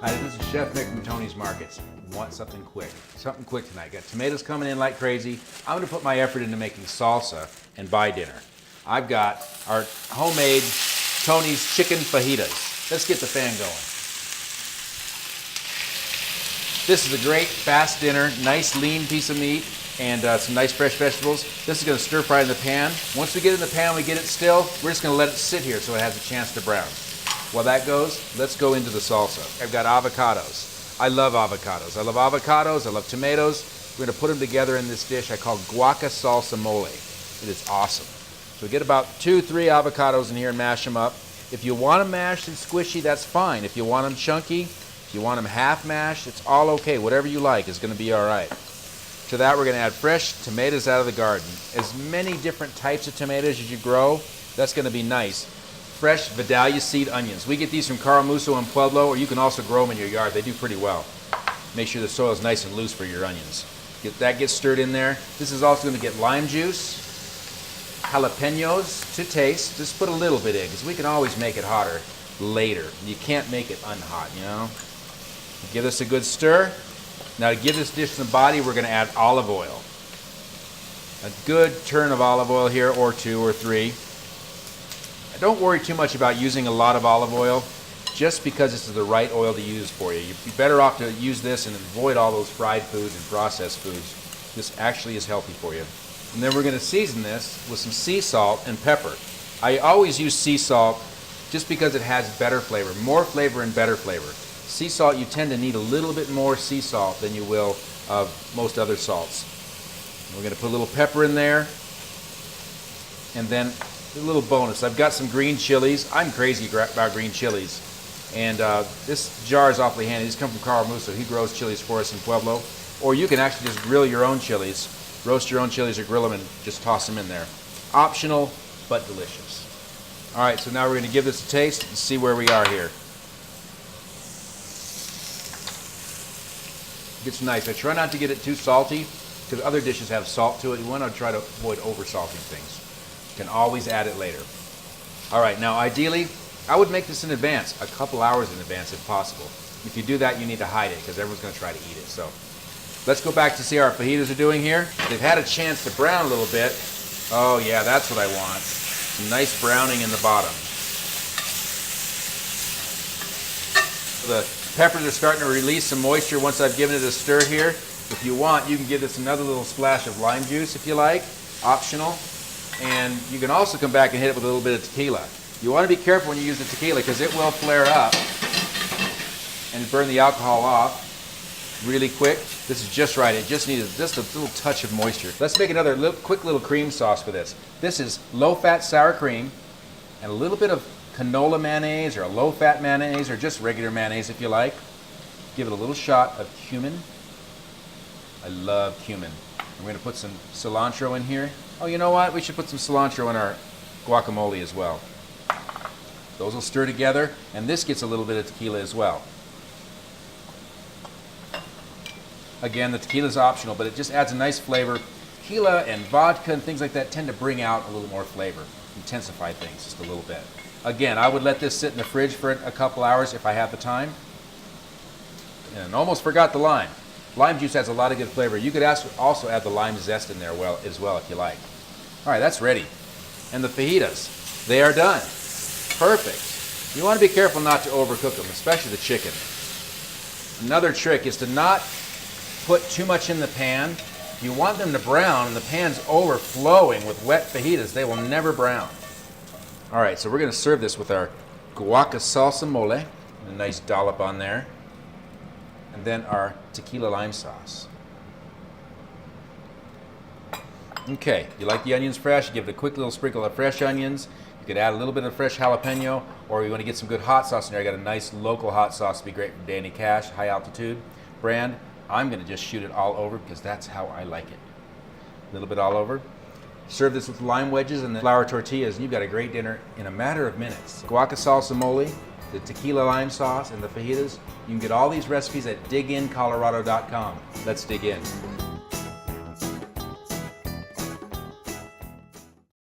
Hi, this is Chef Mick from Tony's Markets. Want something quick. Something quick tonight. Got tomatoes coming in like crazy. I'm going to put my effort into making salsa and buy dinner. I've got our homemade Tony's chicken fajitas. Let's get the fan going. This is a great fast dinner, nice lean piece of meat and some nice fresh vegetables. This is going to stir fry in the pan. Once we get it in the pan, we get it still, we're just going to let it sit here so it has a chance to brown. While that goes, let's go into the salsa. I've got avocados. I love avocados. I love avocados, I love tomatoes. We're going to put them together in this dish I call Guaca salsa mole. It is awesome. So we get about 2-3 avocados in here and mash them up. If you want them mashed and squishy, that's fine. If you want them chunky, if you want them half mashed, it's all okay. Whatever you like is going to be all right. To that, we're going to add fresh tomatoes out of the garden. As many different types of tomatoes as you grow, that's going to be nice. Fresh Vidalia seed onions. We get these from Carl Musso in Pueblo, or you can also grow them in your yard. They do pretty well. Make sure the soil is nice and loose for your onions. That gets stirred in there. This is also going to get lime juice, jalapenos to taste. Just put a little bit in, because we can always make it hotter later. You can't make it unhot, you know? Give this a good stir. Now to give this dish some body, we're going to add olive oil. A good turn of olive oil here, or 2 or 3. Don't worry too much about using a lot of olive oil, just because this is the right oil to use for you. You'd be better off to use this and avoid all those fried foods and processed foods. This actually is healthy for you. And then we're going to season this with some sea salt and pepper. I always use sea salt just because it has better flavor, more flavor and better flavor. Sea salt, you tend to need a little bit more sea salt than you will of most other salts. We're going to put a little pepper in there, and then a little bonus. I've got some green chilies. I'm crazy about green chilies. And this jar is awfully handy. These come from Carl Musso. He grows chilies for us in Pueblo. Or you can actually just grill your own chilies. Roast your own chilies or grill them and just toss them in there. Optional, but delicious. All right, so now we're going to give this a taste and see where we are here. It gets nice. I try not to get it too salty because other dishes have salt to it. You want to try to avoid over-salting things. Can always add it later. All right, now ideally, I would make this in advance, a couple hours in advance if possible. If you do that, you need to hide it because everyone's going to try to eat it. So let's go back to see how our fajitas are doing here. They've had a chance to brown a little bit. Oh yeah, that's what I want. Some nice browning in the bottom. The peppers are starting to release some moisture once I've given it a stir here. If you want, you can give this another little splash of lime juice if you like, optional. And you can also come back and hit it with a little bit of tequila. You want to be careful when you use the tequila because it will flare up and burn the alcohol off really quick. This is just right. It just needs just a little touch of moisture. Let's make another quick little cream sauce for this. This is low-fat sour cream and a little bit of canola mayonnaise or a low-fat mayonnaise or just regular mayonnaise if you like. Give it a little shot of cumin. I love cumin. We're going to put some cilantro in here. Oh, you know what? We should put some cilantro in our guacamole as well. Those will stir together, and this gets a little bit of tequila as well. Again, the tequila is optional, but it just adds a nice flavor. Tequila and vodka and things like that tend to bring out a little more flavor, intensify things just a little bit. Again, I would let this sit in the fridge for a couple hours if I have the time. And almost forgot the lime. Lime juice has a lot of good flavor. You could also add the lime zest in there as well if you like. All right, that's ready. And the fajitas, they are done. Perfect. You want to be careful not to overcook them, especially the chicken. Another trick is to not put too much in the pan. You want them to brown and the pan's overflowing with wet fajitas. They will never brown. All right, so we're going to serve this with our guaca salsa mole. A nice dollop on there. And then our tequila lime sauce. Okay, you like the onions fresh, you give it a quick little sprinkle of fresh onions. You could add a little bit of fresh jalapeno, or you want to get some good hot sauce in there. I got a nice local hot sauce, to be great from Danny Cash, high altitude brand. I'm going to just shoot it all over because that's how I like it. A little bit all over. Serve this with lime wedges and the flour tortillas, and you've got a great dinner in a matter of minutes. Guaca salsa mole, the tequila lime sauce, and the fajitas. You can get all these recipes at digincolorado.com. Let's dig in.